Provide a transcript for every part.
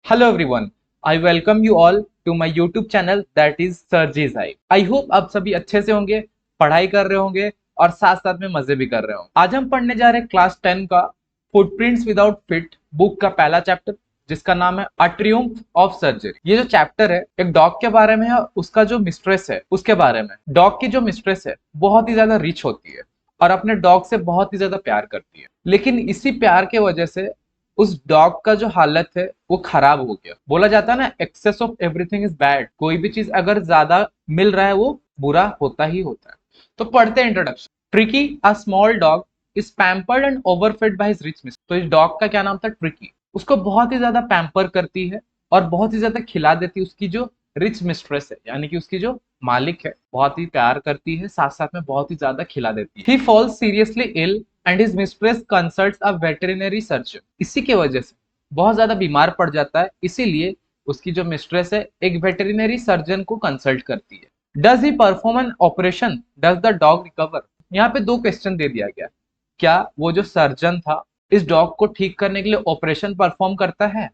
Hello everyone, I welcome you all to my YouTube channel that is Surge's Eye. I hope आप सभी अच्छे से होंगे, पढ़ाई कर रहे होंगे और साथ साथ में मजे भी कर रहे होंगे। आज हम पढ़ने जा रहे हैं क्लास 10 का फुटप्रिंट्स विदाउट फिट बुक का पहला चैप्टर, जिसका नाम है अ ट्रियम्फ ऑफ सर्जरी। ये जो चैप्टर है एक डॉग के बारे में है, उसका जो मिस्ट्रेस है उसके बारे में। डॉग की जो मिस्ट्रेस है बहुत ही ज्यादा रिच होती है और अपने डॉग से बहुत ही ज्यादा प्यार करती है, लेकिन इसी प्यार के वजह से उस डॉग का जो हालत है वो खराब हो गया। बोला जाता है ना, excess of everything is bad. कोई भी चीज अगर ज्यादा मिल रहा है वो बुरा होता ही होता है। तो पढ़ते हैं introduction. Tricky a small dog is pampered and overfed by his rich mistress. तो इस डॉग का क्या नाम था? ट्रिकी। उसको बहुत ही ज्यादा पैम्पर करती है और बहुत ही ज्यादा खिला देती है उसकी जो रिच मिस्ट्रेस है, यानी कि उसकी जो मालिक है। बहुत ही प्यार करती है, साथ साथ में बहुत ही ज्यादा खिला देती है। He falls seriously ill and his mistress consults a veterinary surgeon. इसी के वजह से बहुत ज्यादा बीमार पड़ जाता है, इसीलिए उसकी जो मिस्ट्रेस है एक वेटरिनरी सर्जन को कंसल्ट करती है। Does he perform an operation? Does the dog recover? यहाँ पे दो क्वेश्चन दे दिया गया। क्या वो जो सर्जन था इस डॉग को ठीक करने के लिए ऑपरेशन परफॉर्म करता है,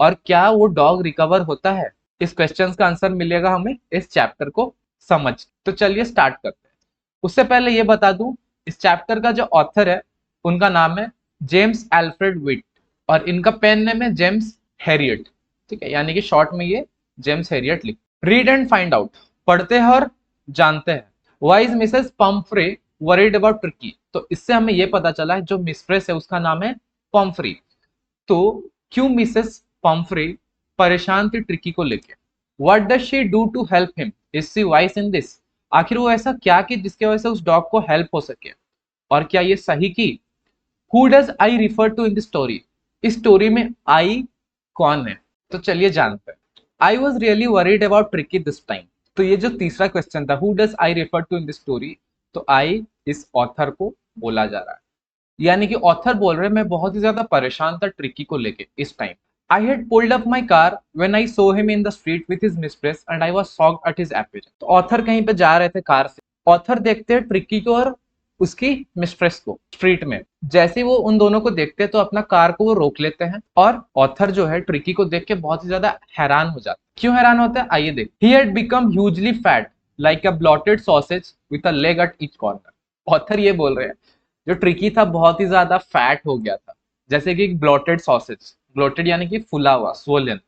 और क्या वो डॉग रिकवर होता है? इस क्वेश्चन का आंसर मिलेगा हमें इस चैप्टर को समझ। तो चलिए स्टार्ट करते हैं। उससे पहले ये बता दूं, इस चैप्टर का जो ऑथर है उनका नाम है जेम्स एल्फ्रेड विट और इनका पेन नेम है जेम्स हैरियट। ठीक है, यानी कि शॉर्ट में ये जेम्स हैरियट लिख। रीड एंड फाइंड आउट, पढ़ते हैं और जानते हैं। Why is Mrs Pomfrey worried about tricky? तो इससे हमें ये पता चला है जो मिस्ट्रेस है उसका नाम है पम्फ्री। तो क्यों मिसेस पम्फ्रे परेशान थी ट्रिकी को लेके? What does she do to help him? Is she wise in this? आखिर वो ऐसा क्या की जिसकी वजह से उस डॉग को हेल्प हो सके, और क्या ये सही की? Who does I refer to in the story? इस स्टोरी में आई कौन है? तो चलिए जानते हैं। I was really worried about Tricki this time. तो ये जो तीसरा क्वेश्चन था, who does I refer to in the story, तो आई इस ऑथर को बोला जा रहा है, यानी कि ऑथर बोल रहे हैं मैं बहुत ही ज्यादा परेशान था ट्रिकी को लेके इस time. I had pulled up my car when I saw him in the street with his mistress and I was shocked at his appearance. तो ऑथर कहीं पे जा रहे थे कार से, ऑथर देखते हैं ट्रिकी को और उसकी मिस्ट्रेस को स्ट्रीट में। जैसे ही वो उन दोनों को देखते हैं तो अपना कार को वो रोक लेते हैं और ऑथर जो है ट्रिकी को देख के बहुत ही ज्यादा हैरान हो जाता है। क्यों हैरान होता है आइए देख। He had become hugely fat like a blotted sausage with a leg at each corner. Author ये बोल रहे हैं जो ट्रिकी था बहुत ही ज्यादा फैट हो गया था, जैसे कि ब्लॉटेड सॉसेज। ब्लॉटेड यानी कि फुला हुआ, स्वोलन।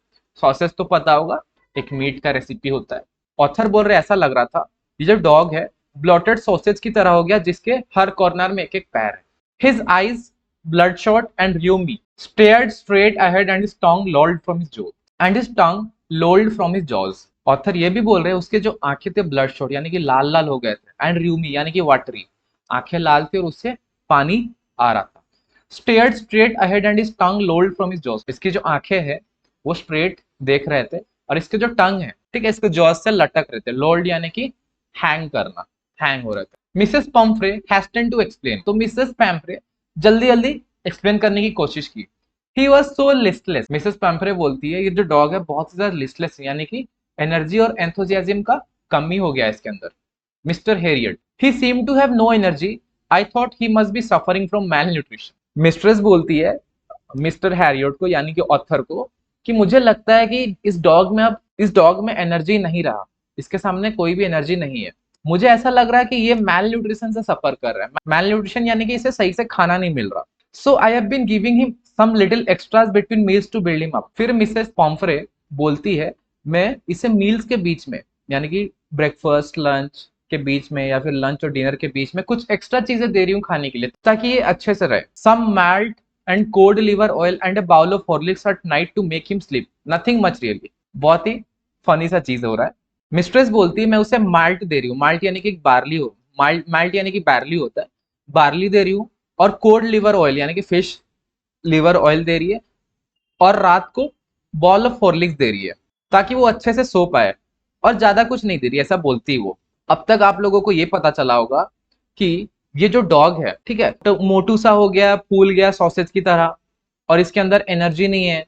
सॉसेज तो पता होगा, एक मीट का रेसिपी होता है। ऑथर बोल रहे ऐसा लग रहा था ये जो डॉग है ब्लॉटेड सॉसेज की तरह हो गया, जिसके हर कॉर्नर में एक एक पैर है। His eyes bloodshot and rheumy stared straight ahead and his tongue lolled from his jaws and his tongue lolled from his jaws। Author ये भी बोल रहे हैं उसके जो आंखें थे ब्लड शॉट यानी कि लाल लाल हो गए थे, एंड र्यूमी यानी कि वाटरी, आंखें लाल थी और उससे पानी आ रहा था। Stared straight ahead and his tongue lolled from his jaws। इसकी जो आंखें हैं वो स्ट्रेट देख रहे थे और इसके जो टंग है, ठीक है, इसके जॉज से लटक रहे थे। लोल्ड यानी कि हैंग करना, हैंग हो रहे थे। Mrs Pumphrey hastened to explain. तो मिसेस पैम्फ्रे जल्दी जल्दी एक्सप्लेन करने की कोशिश की। He was so listless. Mrs Pumphrey बोलती है ये जो डॉग है बहुत ही ज्यादा लिस्टलेस है, यानी कि एनर्जी और एंथुजियाज्म का कमी हो गया इसके अंदर। Mister Herriot, he seem to have no energy, I thought he must be suffering from malnutrition. Mistress बोलती है मिस्टर हैरियट को, यानी कि ऑथर को, कि मुझे लगता है कि इस डॉग में एनर्जी नहीं रहा, इसके सामने कोई भी एनर्जी नहीं है। मुझे ऐसा लग रहा है कि ये मैल न्यूट्रिशन से सफर कर रहा है। मैल न्यूट्रिशन यानी कि इसे सही से खाना नहीं मिल रहा। So I have been giving him some little extras between meals to build him up. फिर मिसेस पॉम्फ्रे बोलती है मैं इसे मील्स के बीच में, यानी कि ब्रेकफास्ट लंच के बीच में या फिर लंच और डिनर के बीच में कुछ एक्स्ट्रा चीजें दे रही हूँ खाने के लिए ताकि ये अच्छे से रहे। Some malt and cod liver oil and a bowl of Horlicks at night to make him sleep, nothing much really. बहुत ही फनी सा चीज हो रहा है। मिस्ट्रेस बोलती है मैं उसे माल्ट दे रही हूँ, माल्ट यानी कि बार्ली हो, माल्ट यानी कि बार्ली होता है, बार्ली दे रही हूँ, और कोल्ड लिवर ऑयल यानी कि फिश लिवर ऑयल दे रही है, और रात को बॉल ऑफ हॉर्लिक्स दे रही है ताकि वो अच्छे से सो पाए, और ज्यादा कुछ नहीं दे रही, ऐसा बोलती है वो। अब तक आप लोगों को ये पता चला होगा कि ये जो डॉग है, ठीक है, तो मोटू सा हो गया, फूल गया सॉसेज की तरह, और इसके अंदर एनर्जी नहीं है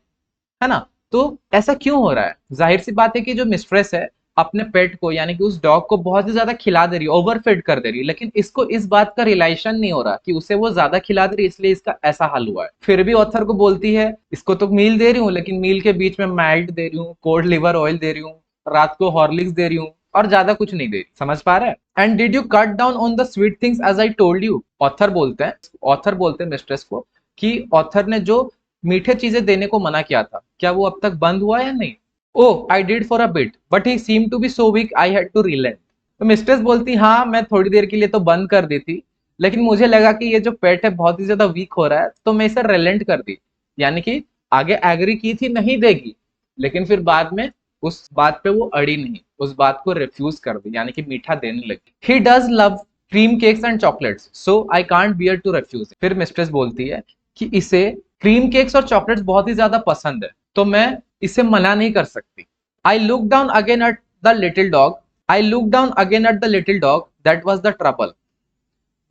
ना? तो ऐसा क्यों हो रहा है? जाहिर सी बात है कि जो मिस्ट्रेस है अपने पेट को यानी कि उस डॉग को बहुत ही ज्यादा खिला दे रही है, ओवरफीड कर दे रही है, लेकिन इसको इस बात का रियलाइजेशन नहीं हो रहा कि उसे वो ज्यादा खिला दे रही है इसलिए इसका ऐसा हाल हुआ है। फिर भी ऑथर को बोलती है इसको तो मील दे रही हूँ, लेकिन मील के बीच में मैल्ट दे रही हूँ, कोल्ड लिवर ऑयल दे रही हूँ, रात को हॉर्लिक्स दे रही हूँ, और ज्यादा कुछ नहीं दे रही। समझ पा रहे हैं? And did you cut down on the sweet things as I told you? Author बोलते हैं मिस्ट्रेस को कि ऑथर ने जो मीठे चीजें देने को मना किया था, क्या वो अब तक बंद हुआ या नहीं? Oh I did for a bit but he seem to be so weak I had to relent. तो मिस्ट्रेस बोलती हाँ मैं थोड़ी देर के लिए तो बंद कर दी थी, लेकिन मुझे लगा कि ये जो पेट है बहुत ही ज्यादा वीक हो रहा है तो मैं इसे रिलेंट कर दी। यानी कि आगे एग्री की थी नहीं देगी, लेकिन फिर बाद में उस बात पे वो अड़ी नहीं, उस बात को रिफ्यूज कर दी, यानी कि मीठा देने लगी। He does love cream cakes and chocolates so I can't bear to refuse. फिर मिस्ट्रेस बोलती है कि इसे क्रीम केक्स और चॉकलेट्स बहुत ही ज्यादा पसंद है तो मैं इसे मना नहीं कर सकती। I look down again at the little dog I look down again at the little dog that was the trouble.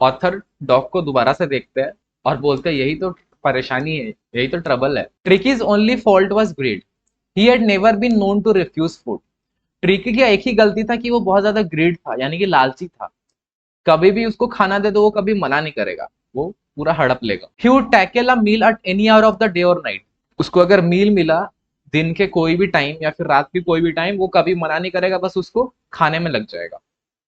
Author dog को दोबारा से देखते हैं और बोलते हैं यही तो परेशानी है, यही तो ट्रबल है। Tricki's only fault was greed he had never been known to refuse food. Tricki की एक ही गलती था कि वो बहुत ज्यादा ग्रीड था, यानी कि लालची था। कभी भी उसको खाना दे दो वो कभी मना नहीं करेगा, वो पूरा हड़प लेगा। He would tackle a meal at any hour of the day और नाइट। उसको अगर मील मिला दिन के कोई भी टाइम या फिर रात के कोई भी टाइम, वो कभी मना नहीं करेगा, बस उसको खाने में लग जाएगा।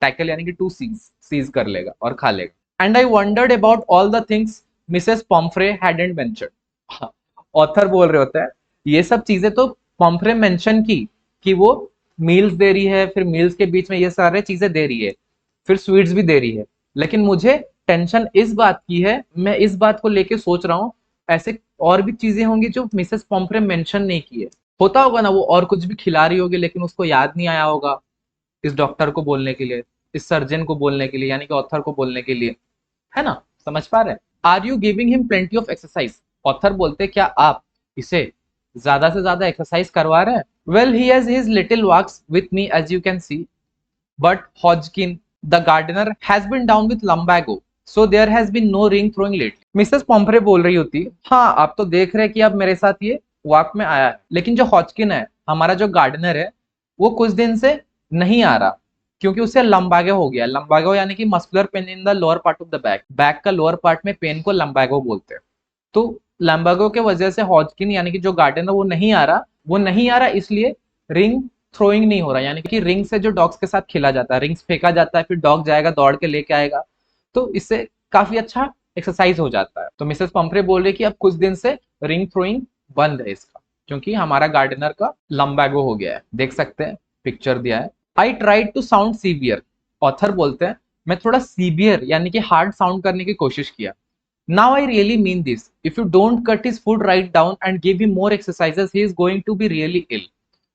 टैकल यानी कि टू सीज कर लेगा और खा लेगा। And I wandered about all the things Mrs पॉम्फ्रे hadn't mentioned. Author बोल रहे होते हैं ये सब चीजें तो पॉम्फ्रे मेंशन की कि वो मील्स दे रही है, फिर मील्स के बीच में ये सारे चीजें दे रही है, फिर स्वीट्स भी दे रही है, लेकिन मुझे टेंशन इस बात की है, मैं इस बात को लेके सोच रहा हूँ ऐसे और भी चीजें होंगी जो मिसेस पॉम्फ्रे मेंशन नहीं की है। होता होगा ना वो और कुछ भी खिला रही होगी लेकिन उसको याद नहीं आया होगा इस डॉक्टर को बोलने के लिए, इस सर्जन को बोलने के लिए, यानी कि ऑथर को बोलने के लिए। है ना? समझ पा रहे हैं? Are you giving him plenty of exercise? Author बोलते क्या आप इसे ज्यादा से ज्यादा एक्सरसाइज करवा रहे हैं? Well he has his little walks with me as you can see but Hodgkin the gardener has been down with lumbago so there has been no ring throwing late. Mrs Pumphrey बोल रही होती हाँ आप तो देख रहे हैं कि अब मेरे साथ ये वॉक में आया है, लेकिन जो हॉजकिन है हमारा जो गार्डनर है वो कुछ दिन से नहीं आ रहा क्योंकि उसे लंबागो हो गया। लंबागो यानी कि muscular pain in the lower part of the back, back का लोअर पार्ट में पेन को लंबागो बोलते हैं। तो लंबागो के वजह से हॉजकिन यानी कि जो गार्डनर वो नहीं आ रहा, वो नहीं आ रहा इसलिए रिंग थ्रोइंग नहीं हो रहा, यानी कि रिंग से जो डॉग्स के साथ खेला जाता है, रिंग्स फेंका जाता है, फिर डॉग जाएगा दौड़ के लेके आएगा, तो इससे काफी अच्छा एक्सरसाइज हो जाता है। तो मिसेस पंपरे बोल रही कि अब कुछ दिन से रिंग थ्रोइंग बंद है इसका, क्योंकि हमारा गार्डनर का लंबागो हो गया है। देख सकते हैं पिक्चर दिया है। I tried to sound severe. Author बोलते हैं मैं थोड़ा सीवियर यानी कि हार्ड साउंड करने की कोशिश किया। Now I really mean this, if you don't cut his food right down and give him more exercises he is going to be really ill.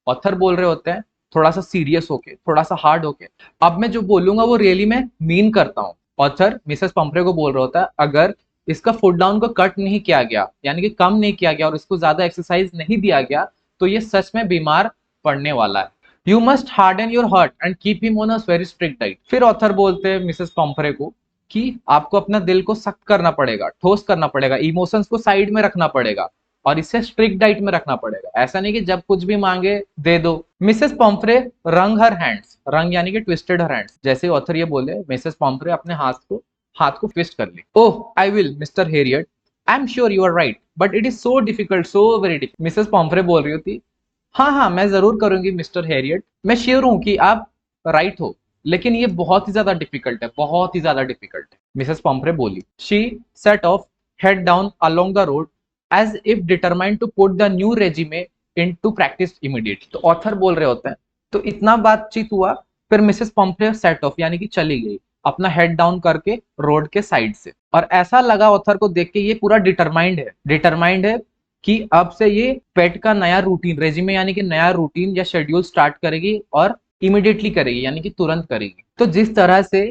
Author बोल रहे होते हैं थोड़ा सा सीरियस होके, थोड़ा सा हार्ड होके, अब मैं जो बोलूंगा वो रियली मैं मीन करता हूँ। ऑथर मिसेस पंपरे को बोल रहा होता है अगर इसका फुट डाउन को कट नहीं किया गया यानी कि कम नहीं किया गया और इसको ज्यादा एक्सरसाइज नहीं दिया गया तो ये सच में बीमार पड़ने वाला है। You must harden your heart and keep him on a very strict diet. फिर ऑथर बोलते हैं मिसेस पंपरे को कि आपको अपना दिल को सख्त करना पड़ेगा, ठोस करना पड़ेगा, इमोशंस को साइड में रखना पड़ेगा और इसे स्ट्रिक्ट डाइट में रखना पड़ेगा। ऐसा नहीं कि जब कुछ भी मांगे दे दो। मिसेस पॉम्फ्रे रंग हर हैंड्स, रंग यानी कि ट्विस्टेड हर हैंड्स। जैसे ऑथर ये बोले मिसेस पॉम्फ्रे अपने हाथ को ट्विस्ट कर ली। Oh I will Mr Herriot, I am sure you are right but it is so difficult, so very difficult. Mrs Pumphrey बोल रही होती हाँ हाँ मैं जरूर करूंगी मिस्टर हेरियट, मैं श्योर हूं कि आप राइट हो, लेकिन ये बहुत ही ज्यादा डिफिकल्ट है, बहुत ही ज्यादा डिफिकल्ट है। मिसेस पॉम्फ्रे बोली। She said of head down along the road as if determined to put the new regime into practice immediately। तो ऑथर बोल रहे होते हैं तो इतना बातचीत हुआ, फिर मिसेस पॉम्फ्रे सेट ऑफ यानी कि चली गई अपना हेड डाउन करके रोड के साइड से, और ऐसा लगा ऑथर को देख के ये पूरा डिटरमाइंड है कि अब से ये पेट का नया रूटीन रेजिमे यानी कि नया रूटीन या शेड्यूल स्टार्ट करेगी और इमीडिएटली करेगी यानी कि तुरंत करेगी। तो जिस तरह से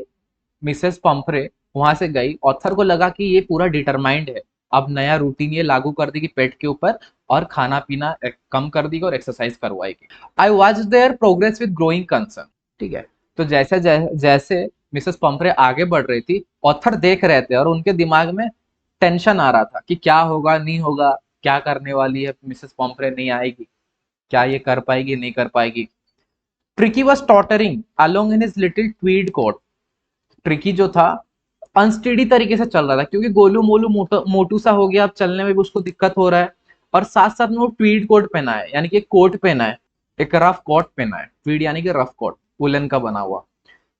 मिसेस पम्फ्रे वहां से गई, ऑथर को लगा कि ये पूरा डिटरमाइंड है, अब नया रूटीन ये लागू कर देगी पेट के ऊपर और खाना पीना कम कर देगी और एक्सरसाइज करवाएगी। I watch there progress with growing concern. ठीक है, तो जैसे जैसे मिसेस पम्फ्रे आगे बढ़ रही थी ऑथर देख रहे थे और उनके दिमाग में टेंशन आ रहा था कि क्या होगा नहीं होगा, क्या करने वाली है मिसेस पम्फ्रे, नहीं आएगी, क्या ये कर पाएगी नहीं कर पाएगी। Tricky was tottering along in his little tweed coat. Tricky जो था अनस्टेडी तरीके से चल रहा था, क्योंकि गोलू मोलू मोटू सा हो गया, अब चलने में भी उसको दिक्कत हो रहा है, और साथ साथ में वो ट्वीड कोट पहना है, यानी कि एक कोट पहना है, एक रफ कोट पहना है, ट्वीड यानी कि रफ कोट, वुलन का बना हुआ।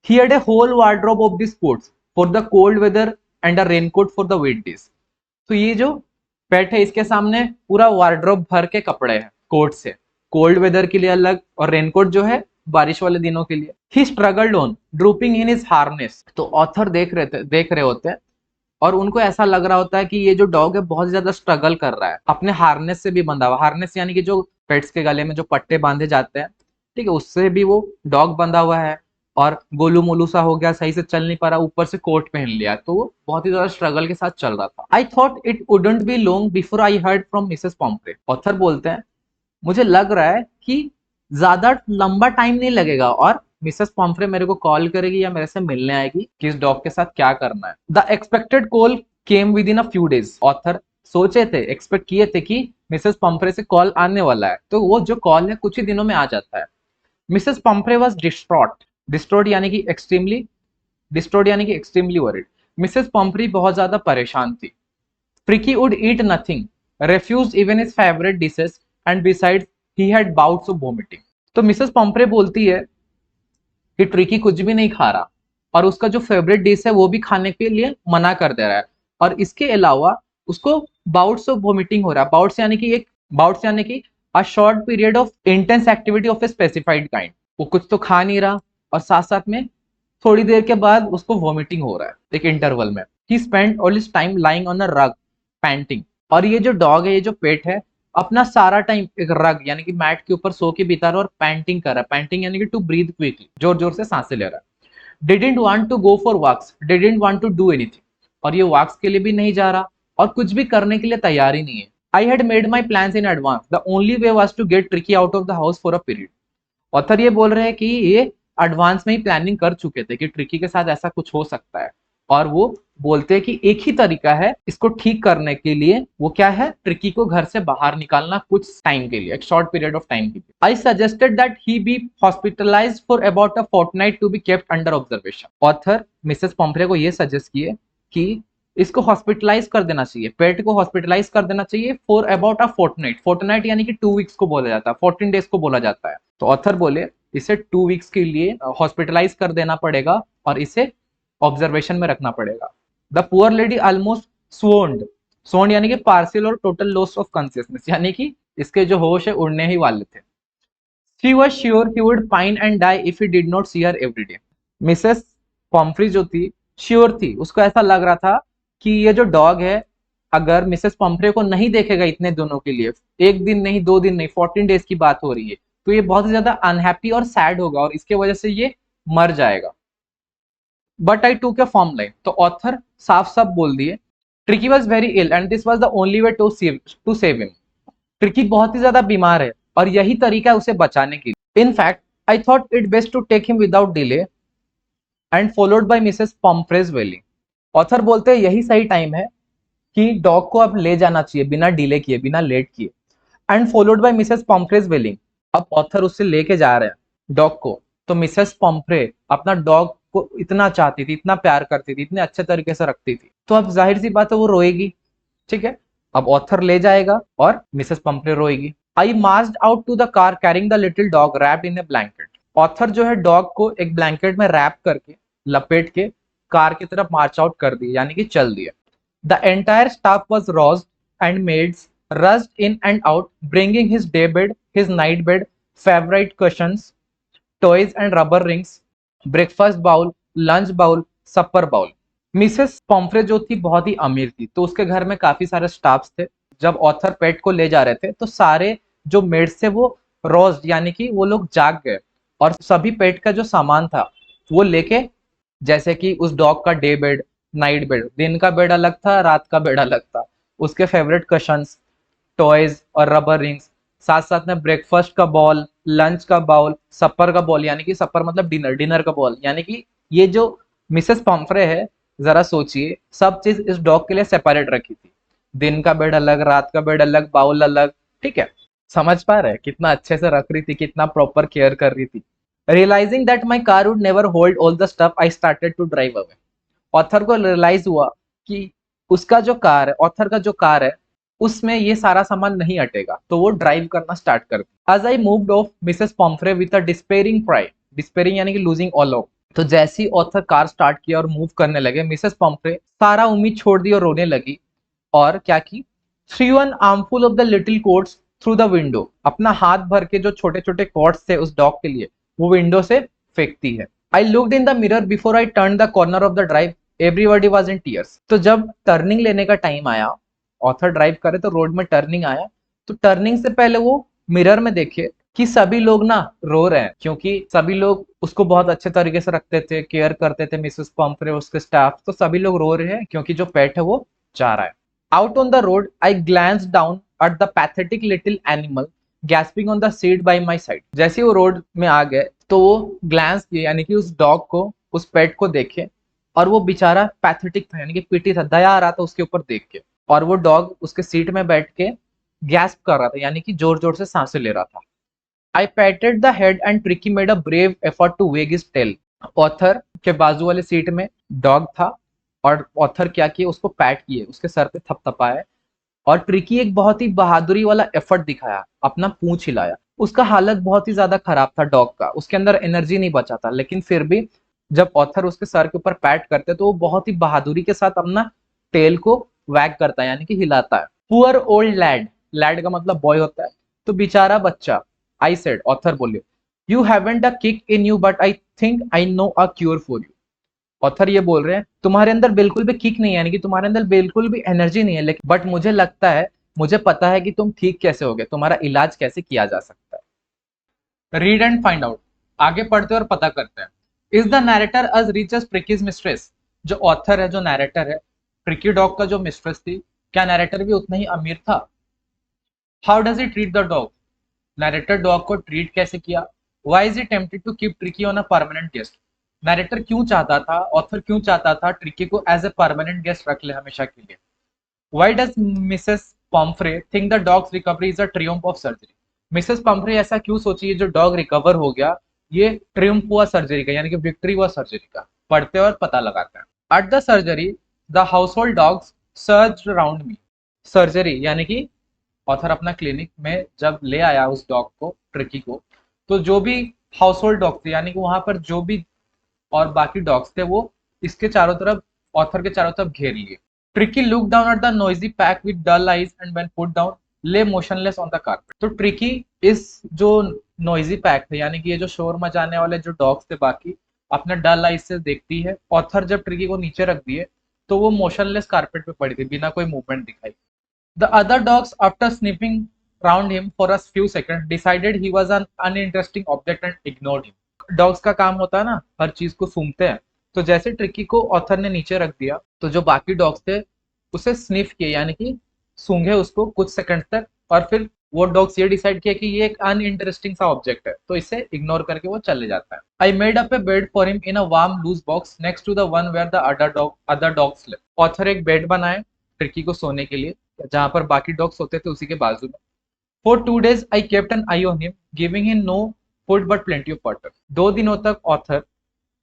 He had a whole wardrobe of these coats for the cold weather and a raincoat for the wet days. तो ये जो पेट है इसके सामने पूरा वार्ड्रोब भर के कपड़े हैं कोट से, कोल्ड वेदर के लिए अलग, और रेनकोट जो है बारिश वाले दिनों के लिए। He struggled on, drooping in his harness. तो ऑथर देख रहे होते हैं, और उनको ऐसा लग रहा होता है कि ये जो डॉग है बहुत ज्यादा स्ट्रगल कर रहा है, अपने हार्नेस से भी बंधा हुआ, हार्नेस यानी कि जो पेट्स के गले में जो पट्टे बांधे जाते हैं, ठीक है, उससे भी वो डॉग बंधा हुआ है, और गोलू मोलू सा हो गया, सही से चल नहीं पा रहा, ऊपर से कोट पहन लिया, तो वो बहुत ही ज्यादा स्ट्रगल के साथ चल रहा था। आई thought it wouldn't be long before I heard from Mrs पॉम्फ्रे। Author बोलते हैं मुझे लग रहा है कि ज्यादा लंबा टाइम नहीं लगेगा और मिसेस पॉम्फ्रे मेरे को कॉल करेगी या मेरे से मिलने आएगी कि इस डॉग के साथ क्या करना है। The expected call came with in a few days. Author सोचे थे, एक्सपेक्ट किए थे कि मिसेस पॉम्फ्रे से कॉल आने वाला है, तो वो जो कॉल है कुछ ही दिनों में आ जाता है। मिसेस पॉम्फ्रे वाज डिस्ट्रॉट, डिस्ट्रॉट यानी कि एक्सट्रीमली वरीड। मिसेस पॉम्फ्रे बहुत ज्यादा परेशान थी। Tricky would eat nothing, refused even his favorite dishes, and besides he had bouts of vomiting। तो मिसेस पॉम्फ्रे बोलती है कि ट्रिकी कुछ भी नहीं खा रहा, और उसका जो फेवरेट डिश है वो भी खाने के लिए मना कर दे रहा है, और इसके अलावा उसको बाउट्स ऑफ वोमिटिंग हो रहा है। बाउट्स यानी कि a short period of intense activity of a specified kind. वो कुछ तो खा नहीं रहा, और साथ साथ में थोड़ी देर के बाद उसको वोमिटिंग हो रहा है एक इंटरवल में। He spend all his time lying on a rug panting. और ये जो डॉग है, ये जो पेट है, अपना सारा टाइम एक रग यानी कि मैट के ऊपर सो के बिता रहा है और पैंटिंग कर रहा है। पैंटिंग यानी कि टू ब्रीथ क्विकली, जोर जोर से सांसें ले रहा है। Didn't want to go for walks, didn't want to do anything. और ये वॉक्स के लिए भी नहीं जा रहा और कुछ भी करने के लिए तैयार ही नहीं है। I had made my plans in advance, the only way was to get Tricki out of the house for a period. Author ये बोल रहे हैं कि ये एडवांस में ही प्लानिंग कर चुके थे कि ट्रिकी के साथ ऐसा कुछ हो सकता है, और वो बोलते हैं कि एक ही तरीका है इसको ठीक करने के लिए, वो क्या है, ट्रिकी को घर से बाहर निकालना कुछ टाइम के लिए, एक शॉर्ट पीरियड ऑफ टाइम के लिए। I suggested that he be hospitalised for about a fortnight to be kept under observation. Author Mrs Pumphrey को ये सजेस्ट किए कि इसको हॉस्पिटलाइज कर देना चाहिए, पेट को हॉस्पिटलाइज कर देना चाहिए for about a fortnight. Fortnight यानी कि 2 वीक्स को बोला जाता है, 14 डेज को बोला जाता है। तो ऑथर बोले इसे 2 वीक्स के लिए हॉस्पिटलाइज कर देना पड़ेगा और इसे ऑब्जर्वेशन में रखना पड़ेगा। द पुअर लेडी ऑलमोस्ट स्वोन्ड यानी कि पार्शियल और टोटल लॉस ऑफ कॉन्शियसनेस, यानी कि इसके जो होश है उड़ने ही वाले थे। She was sure he would pine and die if he did not see her every day. Mrs Pumphrey जो थी श्योर थी, उसको ऐसा लग रहा था कि ये जो डॉग है अगर मिसेस पॉम्फ्रे को नहीं देखेगा इतने दिनों के लिए, 1 दिन नहीं 2 दिन नहीं 14 डेज की बात हो रही है, तो ये बहुत ज्यादा अनहैप्पी और सैड होगा और इसके वजह से ये मर जाएगा। But I took a firm line. तो ऑथर साफ साफ बोल दिए Tricki was very ill and this was the only way to save him. Tricki बहुत ही ज्यादा बीमार है और यही तरीका है उसे बचाने के लिए। In fact I thought it best to take him without delay and followed by Mrs Pumphrey's wailing. Author बोलते हैं यही सही टाइम है कि डॉग को अब ले जाना चाहिए बिना डिले किए, बिना लेट किए। And followed by Mrs Pumphrey's वेलिंग। अब ऑथर उससे लेके जा रहे हैं डॉग को, तो मिसेस पॉम्फ्रे अपना डॉग को इतना चाहती थी, इतना प्यार करती थी, इतने अच्छे तरीके से रखती थी, तो अब जाहिर सी बात है वो रोएगी। ठीक है, अब ऑथर ले जाएगा और मिसेस पॉम्फ्रे रोएगी। I marched out to the car carrying the little dog wrapped in a blanket. Author जो है डॉग को एक ब्लैंकेट में रैप करके, लपेट के कार की तरफ मार्च आउट कर दिया, यानी कि चल दिया। The entire staff was roused and maids rushed in and out, bringing his day bed, his night bed, favorite cushions, toys and rubber rings, breakfast bowl, lunch bowl, supper bowl। Mrs पॉम्फ्रे जो थी बहुत ही अमीर थी, तो उसके घर में काफी सारे स्टाफ्स थे। जब ऑथर पेट को ले जा रहे थे तो सारे जो मेड्स थे वो रोज यानी कि वो लोग जाग गए और सभी पेट का जो सामान था वो लेके, जैसे कि उस डॉग का डे बेड, नाइट बेड, दिन का बेड अलग था, रात का बेड अलग था, उसके फेवरेट कशंस, टॉयज और रबर रिंग्स, साथ साथ में ब्रेकफास्ट का बॉल, लंच का बाउल, सपर का बॉल, यानी कि सपर मतलब डिनर, डिनर का बॉल, यानी कि ये जो मिसेस पॉम्फ्रे है, जरा सोचिए सब चीज इस डॉग के लिए सेपरेट रखी थी, दिन का बेड अलग, रात का बेड अलग, बाउल अलग। ठीक है, समझ पा रहे हैं कितना अच्छे से रख रही थी, कितना प्रॉपर केयर कर रही थी। Realising that my car would never hold all the stuff I started to drive away. Author को रियलाइज हुआ कि उसका जो कार है, ऑथर का जो कार है, उसमें ये सारा सामान नहीं अटेगा, तो वो ड्राइव करना स्टार्ट कर दिया। As I moved off Mrs Pumphrey with a despairing cry, despairing यानी कि लूजिंग ऑल होप। तो जैसे ही ऑथर कार स्टार्ट किया और मूव करने लगे, मिसेस पॉम्फ्रे सारा उम्मीद छोड़ दी और रोने लगी। और क्या की, through an armful of the little quotes through the window, अपना हाथ भर के जो छोटे छोटे कॉर्ड्स थे उस डॉग के लिए वो विंडो से फेंकती है। I looked in the mirror before I turn the corner of the drive, everybody was in tears. तो जब टर्निंग लेने का टाइम आया, ऑथर ड्राइव करे तो रोड में टर्निंग आया, तो टर्निंग से पहले वो मिरर में देखे कि सभी लोग ना रो रहे हैं, क्योंकि सभी लोग उसको बहुत अच्छे तरीके से रखते थे, केयर करते थे, मिसेस पॉम्फ्रे उसके स्टाफ, तो सभी लोग रो रहे हैं क्योंकि जो पेट है वो जा रहा है। Out on the road I glance down at the pathetic little animal gasping on the seat by my side. जैसे वो रोड में आ गए तो वो ग्लैंस किए, यानी कि उस डॉग को, उस पेट को देखे, और वो बेचारा पैथेटिक था, यानी कि पीटी था, दया आ रहा था उसके ऊपर देख के। और वो डॉग उसके सीट में बैठ के गैस्प कर रहा था, यानी कि जोर जोर से सांसें ले रहा था। I patted the head and Tricky made a brave effort to wag his tail. Author के बाजू वाले सीट में डॉग था, और ऑथर क्या किए, उसको पैट किए, उसके सर पे थपथपाए, और ट्रिकी एक बहुत ही बहादुरी वाला एफर्ट दिखाया, अपना पूंछ हिलाया। उसका हालत बहुत ही ज्यादा खराब था डॉग का, उसके अंदर एनर्जी नहीं बचा था, लेकिन फिर भी जब ऑथर उसके सर के ऊपर पैट करते तो वो बहुत ही बहादुरी के साथ अपना टेल को वैग करता है, यानी कि हिलाता है। पुअर ओल्ड लैड, लैड का मतलब बॉय होता है, तो बेचारा बच्चा। आई सेड, ऑथर बोले, you haven't a kick in you but I think I know a cure for you. Author ये बोल रहे हैं, तुम्हारे अंदर बिल्कुल भी किक नहीं है, यानी कि तुम्हारे अंदर बिल्कुल भी एनर्जी नहीं है, लेकिन बट मुझे लगता है, मुझे पता है कि तुम ठीक कैसे होगे, तुम्हारा इलाज कैसे किया जा सकता है। रीड एंड फाइंड आउट, आगे पढ़ते और पता करते हैं। Is the narrator as rich as Tricki's mistress. जो ऑथर है, जो नैरेटर है, ट्रिकी डॉग का जो मिस्ट्रेस थी, क्या नैरेटर भी उतना ही अमीर था? How does he treat the dog, narrator dog को ट्रीट कैसे किया? Why is he tempted to keep Tricki on a permanent guest. Narrator क्यों चाहता था, ऑथर क्यों चाहता था ट्रिकी को एज ए परमानेंट गेस्ट रख ले हमेशा के लिए? Why does Mrs पॉम्फ्रे think the dogs recovery is a Triumph of surgery. Mrs पॉम्फ्रे ऐसा क्यों सोची ये जो डॉग रिकवर हो गया ये ट्रियम्फ हुआ सर्जरी का, यानी कि विक्ट्री हुआ सर्जरी का? पढ़ते और पता लगाते हैं। At the surgery the house hold dogs search around me. Surgery यानी कि ऑथर अपना क्लिनिक में जब ले आया उस डॉग को, ट्रिकी को, तो जो भी हाउस होल्ड डॉग थे, यानी कि वहां पर जो भी और बाकी डॉग्स थे, वो इसके चारों तरफ, ऑथर के चारों तरफ घेर लिए। Tricki look down at the noisy pack with dull eyes and when put down lay motionless on the carpet. तो ट्रिकी इस जो नॉइजी पैक थे, यानी कि ये जो शोर मचाने वाले जो डॉग्स थे बाकी, अपने डल आईज से देखती है। ऑथर जब ट्रिकी को नीचे रख दिए तो वो मोशनलेस कारपेट पे पड़ी थी, बिना कोई मूवमेंट दिखाई। The other dogs, after sniffing round him for a few seconds, decided he was an uninteresting object and ignored him. Dogs का काम होता है ना, हर चीज को सूंघते हैं। तो जैसे ट्रिकी को ऑथर ने नीचे रख दिया, तो जो बाकी डॉग्स थे उसे स्निफ किए, यानी कि सूंघे उसको कुछ सेकंड तक, और फिर वो डॉग्स ये डिसाइड किया कि ये एक अनइंटरेस्टिंग सा ऑब्जेक्ट है, तो इसे इग्नोर करके वो चले जाता है। I made up a bed for him in a warm loose box next to the one where the other dogs slept. Author एक बेड बनाए ट्रिकी को सोने के लिए, जहां पर बाकी डॉग्स सोते थे उसी के बाजू में। For 2 days I kept an eye on him giving him no food but plenty of water. 2 दिनों तक ऑथर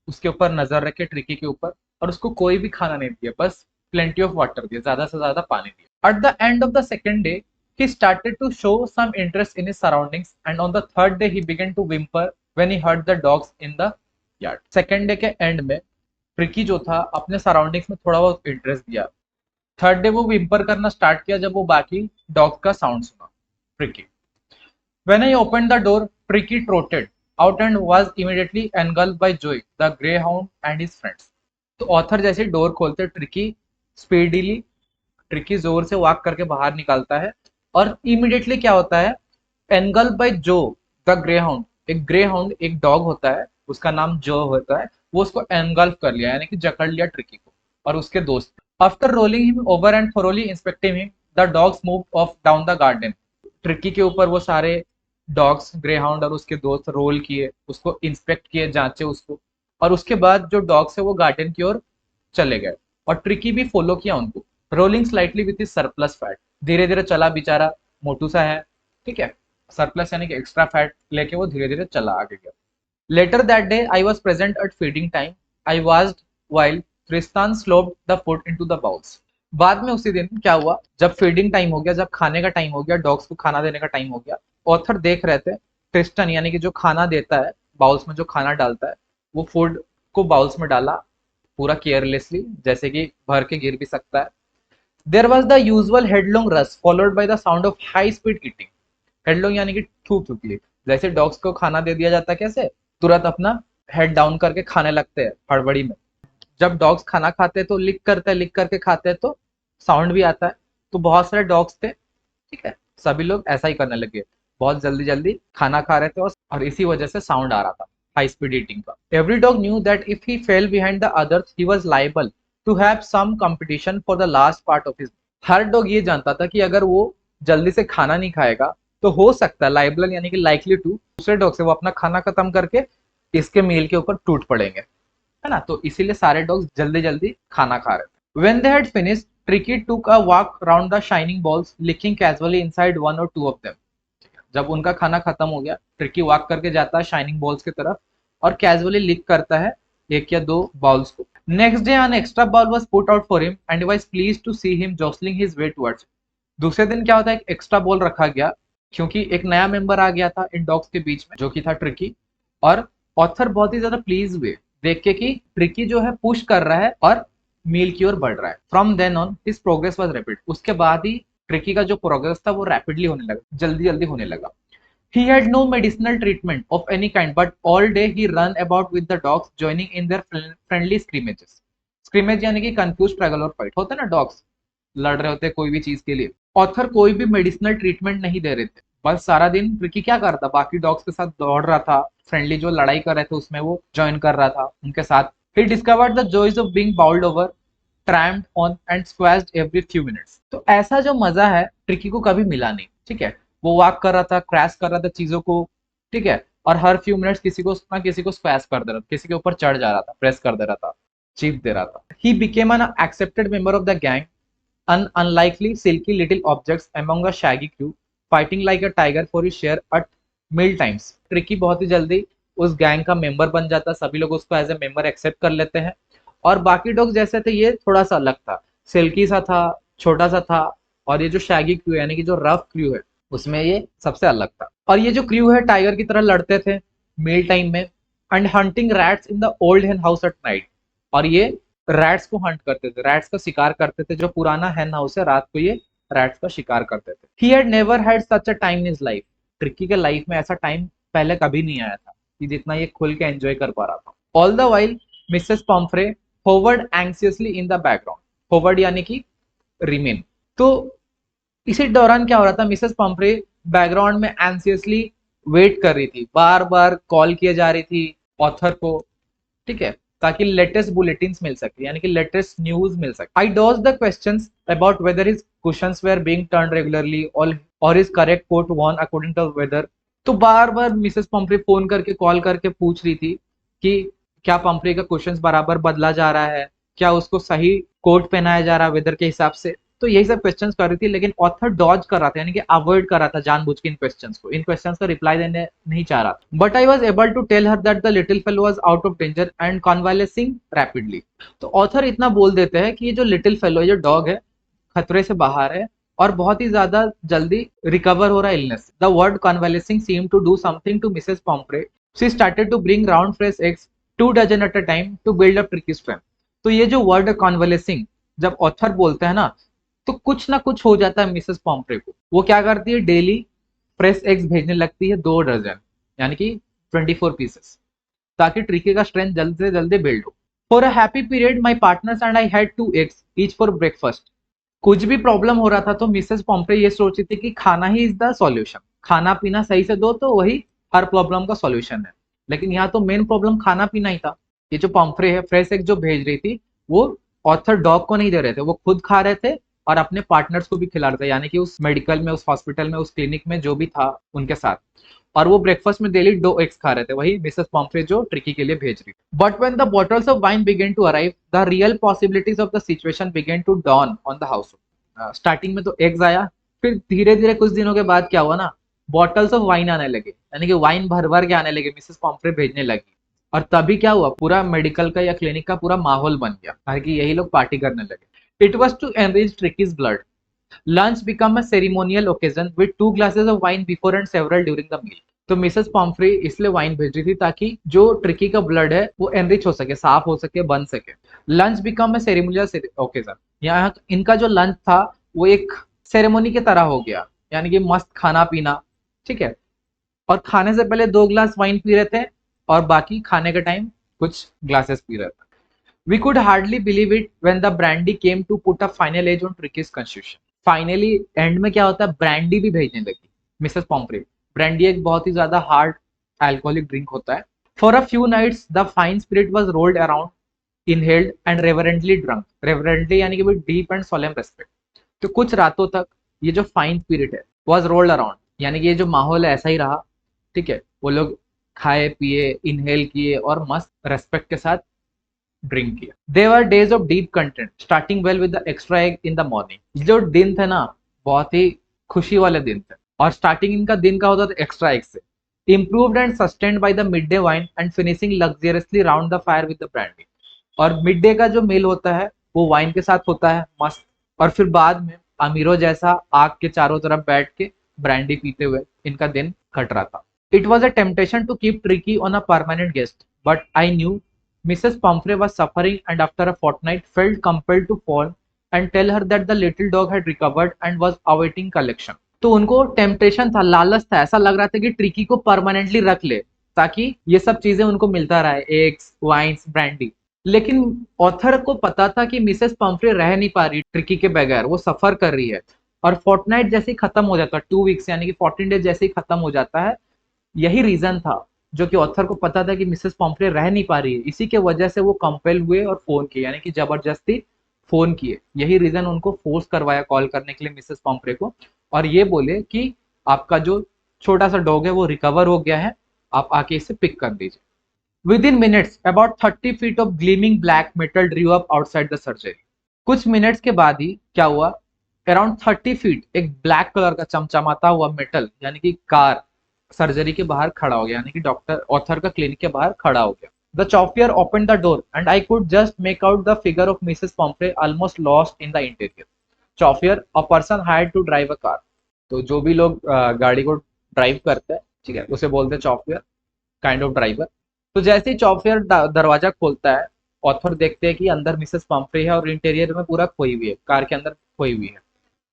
उसके ऊपर नजर रखे, ट्रिकी के ऊपर, और उसको कोई भी खाना नहीं दिया, बस प्लेंटी ऑफ वाटर दिया, ज्यादा से ज्यादा पानी दिया। At the end of the second day he started to show some interest in his surroundings and on the third day he began to whimper when he heard the dogs in the yard. Second day के end में Tricki जो था अपने surroundings में थोड़ा बहुत interest दिया। Third day वो विम्पर करना स्टार्ट किया जब वो बाकी डॉग का साउंड सुना। Tricki, when I open the door Tricki trotted out and was immediately engulfed by Joy the greyhound and his friends. तो ऑथर जैसे डोर खोलते ट्रिकी स्पीडीली, ट्रिकी जोर से वॉक करके बाहर निकलता है, और इमीडिएटली क्या होता है, एनगल्फ बाय जो द ग्रे हाउंड, एक ग्रे हाउंड एक डॉग होता है, उसका नाम जो होता है, वो उसको एनगल्फ कर लिया, यानी कि जकड़ लिया ट्रिकी को और उसके दोस्त। After rolling him over and thoroughly inspecting him the dogs move of down the garden. Tricky के ऊपर वो सारे डॉग्स, ग्रे हाउंड और उसके दोस्त रोल किए, उसको इंस्पेक्ट किए, जांचे उसको, और उसके बाद जो डॉग्स है वो गार्डन की ओर चले गए, और ट्रिकी भी फॉलो किया उनको, rolling slightly with his surplus fat. धीरे धीरे चला, बेचारा मोटू सा है, ठीक है, सरप्लस यानी कि एक्स्ट्रा फैट लेके वो धीरे धीरे चला आगे गया। Later that day, I was present at feeding time. I watched while Tristan slopped the food into the bowls. बाद में उसी दिन क्या हुआ, जब फीडिंग टाइम हो गया, जब खाने का टाइम हो गया, डॉग्स को खाना देने का टाइम हो गया, ऑथर देख रहे थे ट्रिस्टन यानी कि जो खाना देता है, बाउल्स में जो खाना डालता है, वो फूड को बाउल्स में डाला पूरा केयरलेसली, जैसे कि भर के गिर भी सकता है. There was the usual headlong rush followed by the sound of high speed eating. Headlong यानी कि थूक थूकली, जैसे डॉग्स को खाना दे दिया जाता है कैसे, तुरंत अपना हेड डाउन करके खाने लगते हैं हड़बड़ी में. जब डॉग्स खाना खाते हैं तो लिख करके खाते हैं तो साउंड भी आता है. तो बहुत सारे डॉग्स थे, ठीक है, सभी लोग ऐसा ही करने लगे, बहुत जल्दी जल्दी खाना खा रहे थे और इसी वजह से साउंड आ रहा था हाई स्पीड ईटिंग का. Every dog knew that if he fell behind the others he was liable to have some competition for the last part of his. हर डॉग ये जानता था कि अगर वो जल्दी से खाना नहीं खाएगा तो हो सकता है, लाइबल यानी कि लाइकली टू, दूसरे डॉग से वो अपना खाना खत्म करके इसके मील के ऊपर टूट पड़ेंगे, है ना. तो इसीलिए सारे डॉग्स जल्दी जल्दी खाना खा रहे थे. When they had finished, Tricki took a walk around the shining bowls licking casually inside one or two of them. जब उनका खाना खत्म हो गया, ट्रिकी वॉक करके जाता है शाइनिंग बॉल्स की तरफ और कैजुअली लिक करता है एक या दो बॉल्स को. Next day an extra bowl was put out for him and he was pleased to see him jostling his way towards. दूसरे दिन क्या होता है, एक एक्स्ट्रा बॉल रखा गया क्योंकि एक नया मेंबर आ गया था इन डॉग्स के बीच में जो कि था ट्रिकी. और ऑथर बहुत ही ज्यादा प्लीज हुए देख के कि ट्रिकी जो है पुश कर रहा है और मील की ओर बढ़ रहा है. From then on his progress was rapid. उसके बाद ही ट्रिकी का जो प्रोग्रेस था वो रैपिडली होने लगा, जल्दी जल्दी होने लगा. He had no medicinal treatment of any kind, but all day he ran about with the dogs, joining in their friendly scrimmages. Scrimmage यानी कि confused struggle और fight होता है ना, dogs लड़ रहे होते हैं कोई भी चीज के लिए. ऑथर कोई भी मेडिसिनल ट्रीटमेंट नहीं दे रहे थे, बस सारा दिन ट्रिकी क्या कर रहा था, बाकी डॉग्स के साथ दौड़ रहा था, फ्रेंडली जो लड़ाई कर रहे थे उसमें वो ज्वाइन कर रहा था उनके साथ. He discovered the joys of being bowled over, tramped on and squashed every few minutes. तो ऐसा जो मजा है ट्रिकी को कभी मिला नहीं, ठीक है. वो वॉक कर रहा था, क्रैश कर रहा था चीजों को, ठीक है, और हर फ्यू मिनट्स किसी को ना किसी को स्क्वैश कर दे रहा था, किसी के ऊपर चढ़ जा रहा था, प्रेस कर दे रहा था, चीप दे रहा था. He became an accepted member of the gang, an unlikely silky little objects among the shaggy crew, fighting like a tiger for his share at meal times. Tricky बहुत ही जल्दी उस गैंग का member बन जाता, सभी लोग उसको एज ए मेंबर एक्सेप्ट कर लेते हैं. और बाकी डॉग्स जैसे थे ये थोड़ा सा अलग था, सिल्की सा था, छोटा सा था. और ये जो शैगी क्रू यानी कि जो रफ क्रू है उसमें ये सबसे अलग था. और ये जो क्रू है टाइगर की तरह लड़ते थे मील टाइम में. And hunting rats in the old हेन हाउस एट नाइट. और ये रैट्स को हंट करते थे, रैट्स का शिकार करते थे. जो पुराना हेन हाउस है, रात को ये रैट्स का शिकार करते थे. ही had never had such a time in his life. Tricky के लाइफ में ऐसा टाइम पहले कभी नहीं आया था कि जितना ये खुल के एंजॉय कर पा रहा था. All the while Mrs Pumphrey hovered anxiously in the background. Hovered यानी कि रिमेन. तो इसी दौरान क्या हो रहा था, मिसेस पम्फ्रे बैकग्राउंड में एंसियसली वेट कर रही थी, बार बार कॉल किए जा रही थी ऑथर को, ठीक है, ताकि लेटेस्ट बुलेटिन्स मिल सके यानी कि लेटेस्ट न्यूज मिल सके. I dodged the questions about whether his cushions were being turned regularly or his correct coat worn according to weather. तो बार बार मिसेस पम्फ्रे फोन करके कॉल करके पूछ रही थी कि क्या पम्फ्रे का क्वेश्चंस बराबर बदला जा रहा है, क्या उसको सही कोट पहनाया जा रहा है वेदर के हिसाब से. तो यही सब क्वेश्चंस कर रही थी, लेकिन ऑथर डॉज कर रहा था यानी कि अवॉइड कर रहा था जानबूझ के इन क्वेश्चंस का रिप्लाई देने नहीं चाह रहा. But I was able to tell her that the little fellow was out of danger and convalescing rapidly. तो ऑथर इतना बोल देते हैं कि ये जो लिटिल फेलो जो डॉग है खतरे से बाहर है और बहुत ही ज्यादा जल्दी रिकवर हो रहा है illness. The word convalescing seem to do something to Mrs Pumphrey. She started to bring round fresh eggs 2 dozen at a time to build up Tricky strength. तो ये जो वर्ड कन्वालेसिंग जब ऑथर बोलते हैं ना, तो कुछ ना कुछ हो जाता है मिसेस पॉम्फ्रे को. वो क्या करती है, डेली फ्रेश एग्स भेजने लगती है 2 डजन यानी कि 24 पीसेस, ताकि ट्रिकी का स्ट्रेंथ जल्द से जल्दी बिल्ड हो. For a happy period my partners and I had 2 eggs each for breakfast. कुछ भी प्रॉब्लम हो रहा था तो मिसेस पॉम्फ्रे ये सोच रही थी कि खाना ही इज द सॉल्यूशन, खाना पीना सही से दो तो वही हर प्रॉब्लम का सॉल्यूशन है. लेकिन यहाँ तो मेन प्रॉब्लम खाना पीना ही था. ये जो पॉम्फ्रे है फ्रेश एग जो भेज रही थी वो ऑथर डॉग को नहीं दे रहे थे, वो खुद खा रहे थे और अपने पार्टनर्स को भी खिला रहे थे यानी कि उस मेडिकल में, उस हॉस्पिटल में, उस क्लिनिक में जो भी था उनके साथ. और वो ब्रेकफास्ट में डेली 2 एग्स खा रहे थे, वही मिसेस पॉम्फ्रे जो ट्रिकी के लिए भेज रही. But when the bottles of wine began to arrive the real possibilities of the situation began to dawn on the house. Starting में तो एग्स आया, फिर धीरे धीरे कुछ दिनों के बाद क्या हुआ ना, बॉटल्स ऑफ वाइन आने लगे, यानी कि वाइन भर भर के आने लगे, मिसेस पॉम्फ्रे भेजने लगी। और तभी क्या हुआ, पूरा मेडिकल का या क्लिनिक का पूरा माहौल बन गया, ताकि यही लोग पार्टी करने लगे। It was to enrich Tricki's blood. Lunch become a ceremonial occasion with 2 glasses of wine before and several during the meal. तो मिसेस पॉम्फ्री इसलिए वाइन भेज रही थी ताकि जो ट्रिकी का ब्लड है वो एनरिच हो सके, साफ हो सके, बन सके। Lunch become a ceremonial occasion, यहाँ इनका जो लंच था वो एक सेरेमोनी की तरह हो गया, यानी कि मस्त खाना पीना, ठीक है। और खाने से पहले 2 ग्लास वाइन पी रहे थे और बाकी खाने के टाइम कुछ ग्लासेस पी रहे थे। We could hardly believe it when the brandy came to put a final edge on Tricky's constitution. Finally and में क्या होता है, ब्रांडी भी भेजने लगी मिसेस पॉम्फ्रे। ब्रांडी एक बहुत ही ज्यादा हार्ड अल्कोहलिक ड्रिंक होता है। For a few nights the fine spirit was rolled around, inhaled and reverently drunk. Reverently यानी कि with deep and solemn respect. तो कुछ रातों तक ये जो फाइन स्पिरिट है वाज रोल्ड अराउंड, यानी कि ये जो माहौल है ऐसा ही रहा, ठीक है। वो लोग खाए पिए, इनहेल किए और मस्त रेस्पेक्ट के साथ ड्रिंक किया। They were days of deep content, starting well with the extra egg in the morning. जो दिन थे ना, बहुत ही खुशी वाले दिन थे, और स्टार्टिंग इनका दिन का होता था एक्स्ट्रा एग से। Improved and sustained by the midday wine and finishing luxuriously round the fire with the brandy. और मिड डे का जो मील होता है वो वाइन के साथ होता है मस्त, और फिर बाद में अमीरों जैसा आग के चारों तरफ बैठ के ब्रांडी पीते हुए इनका दिन कट रहा था। It was a temptation to keep Tricky on a permanent guest, but I knew Mrs. Pomfrey was suffering and after a fortnight felt compelled to phone and tell her that the little dog had recovered and was awaiting collection. तो उनको temptation था, लालच था, ऐसा लग रहा था कि ट्रिकी को परमानेंटली रख ले ताकि ये सब चीजें उनको मिलता रहे, एग्स, वाइन्स, ब्रांडी। लेकिन ऑथर को पता था कि मिसेस पम्फ्रे रह नहीं पा रही ट्रिकी के बगैर, वो सफर कर रही है। और फोर्टनाइट जैसे ही खत्म हो जाता है, 2 वीक्स यानी कि 14 डेज जैसे ही खत्म हो जाता है, यही रीजन था जो कि ऑथर को पता था कि मिसेस पॉम्फ्रे रह नहीं पा रही है। इसी के वजह से वो कंपेल हुए और फोन किए, यानी कि जबरदस्ती फोन किए। यही रीजन उनको फोर्स करवाया कॉल करने के लिए मिसेस पॉम्फ्रे को, और ये बोले कि आपका जो छोटा सा डॉग है वो रिकवर हो गया है, आप आके इसे पिक कर दीजिए। Within minutes, about 30 feet of gleaming black metal drew up outside the surgery. कुछ मिनट्स के बाद ही क्या हुआ, अराउंड 30 फीट एक ब्लैक कलर का चमचमाता हुआ मेटल यानी कि कार सर्जरी के बाहर खड़ा हो गया, यानी कि डॉक्टर ऑथर का क्लिनिक के बाहर खड़ा हो गया। The chauffeur open the door and I could just make out the figure of Mrs Pumphrey almost lost in the interior. Chauffeur a person hired to drive a car. तो जो भी लोग गाड़ी को ड्राइव करते हैं, ठीक है, उसे बोलते हैं चॉपियर, काइंड ऑफ ड्राइवर। तो जैसे ही चॉपियर दरवाजा खोलता है, ऑथर देखते हैं कि अंदर मिसेस पॉम्फ्रे है और इंटीरियर में पूरा खोई हुई है, कार के अंदर खोई हुई है।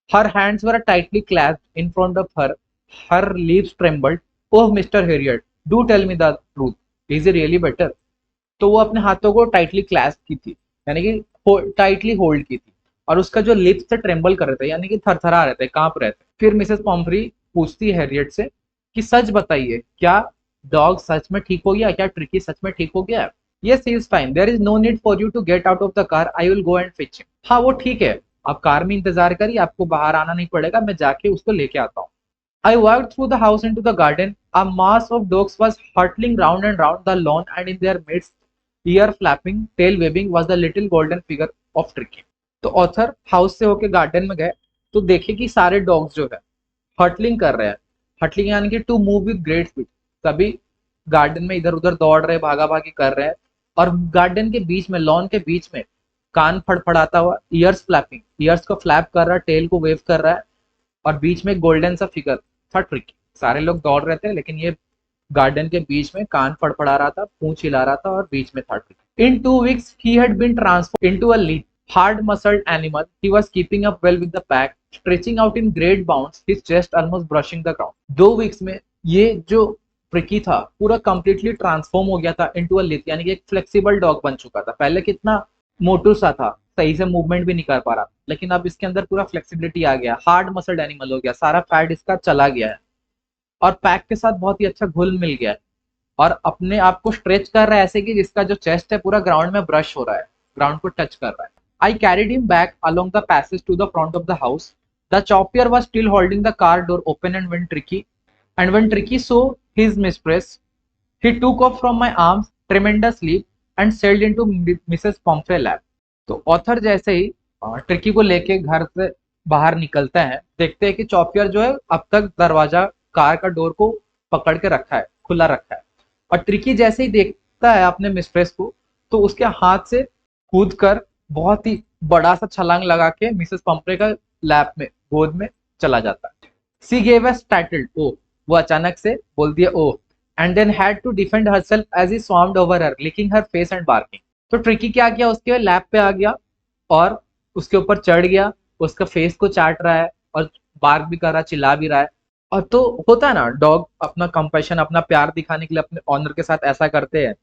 Her hands were tightly clasped in front of her. Her lips trembled. Oh, Mr. Harriet, do tell me the truth. Is he really better? तो वो अपने हाथों को टाइटली क्लैस्प की थी, यानी कि टाइटली होल्ड की थी, और उसका जो लिप्स से ट्रेम्बल कर रहे थे, यानी कि थरथरा रहे थे, कांप रहे थे। फिर मिसेस पॉम्फ्री पूछती है हैरियट से कि सच बताइए, क्या डॉग सच में ठीक हो गया, क्या ट्रिकी सच में ठीक हो गया? Yes, he is fine. There is no need for you to get out of the car. I will go and fetch him. हाँ, वो ठीक है, आप कार में इंतजार करिए, आपको बाहर आना नहीं पड़ेगा, मैं जाके उसको लेके आता हूँ। I walked through the house into the garden. A mass of dogs was hurtling round and round the lawn, and in their midst, ear flapping, tail waving, was the little golden figure of Tricky. तो author house से होके garden में गए तो देखे कि सारे dogs जो है हटलिंग कर रहे हैं। हटलिंग यानी कि to move with great speed, सभी गार्डन में इधर उधर दौड़ रहे, भागा भागी कर रहे हैं। और गार्डन के बीच में, लॉन के बीच में, कान फड़फड़ाता हुआ, ईयर्स फ्लैपिंग, ईयर्स को फ्लैप कर रहा है, टेल को वेव कर रहा है, और बीच में गोल्डन सा फिगर था ट्रिकी। सारे लोग दौड़ रहे थे, लेकिन ये गार्डन के बीच में कान फड़फड़ा रहा था, पूंछ हिला रहा था, और बीच में था tricky. In 2 weeks he had been transformed into a lean, hard-muscled animal. He was keeping up well with the pack, stretching out in great bounds, his chest almost brushing the ground. 2 weeks में ये जो tricky था पूरा completely transform हो गया था into a लिथ, यानी कि एक फ्लेक्सिबल डॉग बन चुका था। पहले कितना मोटू सा था, सही से मूवमेंट भी नहीं कर पा रहा, लेकिन अब इसके अंदर पूरा फ्लेक्सिबिलिटी आ गया, हार्ड मसल्ड एनिमल हो गया, सारा फैट इसका चला गया है, और पैक के साथ बहुत ही अच्छा घुल मिल गया है, और अपने आप को स्ट्रेच कर रहा है ऐसे कि जिसका जो चेस्ट है पूरा ग्राउंड में ब्रश हो रहा है, ग्राउंड को टच कर रहा है। I carried him back along the passage to the front of the house. The chauffeur was still holding the car door open and when Tricky saw his mistress, he took off from my arms, tremendous leap, and sailed into Mrs. Pomfrey lap. तो author जैसे ही tricky को लेके घर से बाहर निकलते हैं, देखते हैं कि चॉपियर जो है अब तक दरवाजा कार का डोर को पकड़ के रखा है, खुला रखा है। और ट्रिकी जैसे ही देखता है अपने मिस्ट्रेस को, तो उसके हाथ से कूद कर बहुत ही बड़ा सा छलांग लगा के मिसेस पंपरे का लैप में, गोद में चला जाता है। सी गेव अ स्टार्टल्ड ओ, वो अचानक से बोल दिया oh, and then had to defend herself as he swarmed over her, licking her face and barking. तो ट्रिकी क्या किया, उसके लैप पे आ गया और उसके ऊपर चढ़ गया, उसका फेस को चाट रहा है और बार्क भी कर रहा है, चिल्ला भी रहा है। और तो होता है ना, डॉग अपना कंपैशन, अपना प्यार दिखाने के लिए अपने ऑनर के साथ ऐसा करते हैं।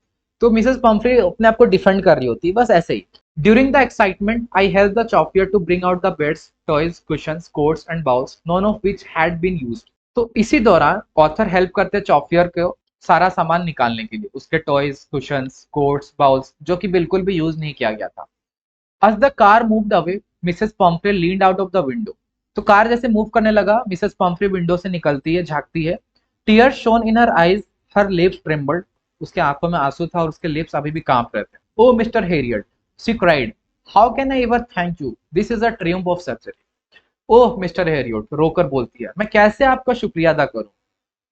तो मिसेस पंफ्री अपने आप को डिफेंड कर रही होती है, बस ऐसे ही। During the excitement I help the chauffeur to bring out the beds, toys, cushions, coats and bowls, none of which had been used. तो इसी दौरान ऑथर हेल्प करते हैं चॉपियर को सारा सामान निकालने के लिए, उसके टॉयज, कुशंस, कोट्स, बाउल्स, जो कि बिल्कुल भी यूज नहीं किया गया था। As the car moved away, Mrs पॉम्फ्रे leaned out of the window. तो कार जैसे मूव करने लगा, मिसेस पॉम्फ्रे विंडो से निकलती है, झांकती है। Tears shone in her eyes, her lips trembled. उसके आंखों में आंसू था और उसके लिप्स अभी भी कांप रहे थे। Oh, Mr. Harriet, she cried. How can I ever thank you? This is a triumph of surgery. Oh Mr Herriot, रोकर बोलती है, मैं कैसे आपका शुक्रिया अदा करूं,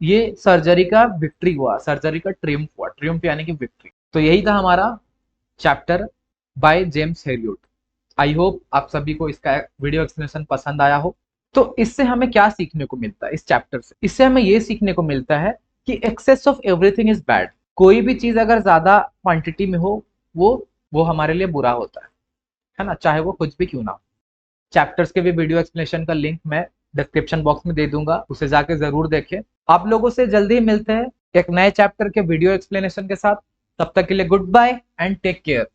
ये सर्जरी का विक्ट्री हुआ, सर्जरी का ट्रियम्फ हुआ, ट्रियम्फ यानी कि विक्ट्री। तो यही था हमारा chapter by James Harriet. I hope आप सभी को इसका वीडियो एक्सप्लेनेशन पसंद आया हो। तो इससे हमें क्या सीखने को मिलता है इस चैप्टर से? इससे हमें ये सीखने को मिलता है कि excess of everything is bad. कोई भी चीज अगर ज्यादा क्वांटिटी में हो, वो हमारे लिए बुरा होता है ना, चाहे वो कुछ भी क्यों ना हो। चैप्टर्स के भी वीडियो एक्सप्लेनेशन का लिंक मैं डिस्क्रिप्शन बॉक्स में दे दूंगा, उसे जाके जरूर देखें। आप लोगों से जल्दी ही मिलते हैं एक नए चैप्टर के वीडियो एक्सप्लेनेशन के साथ। तब तक के लिए goodbye and take care.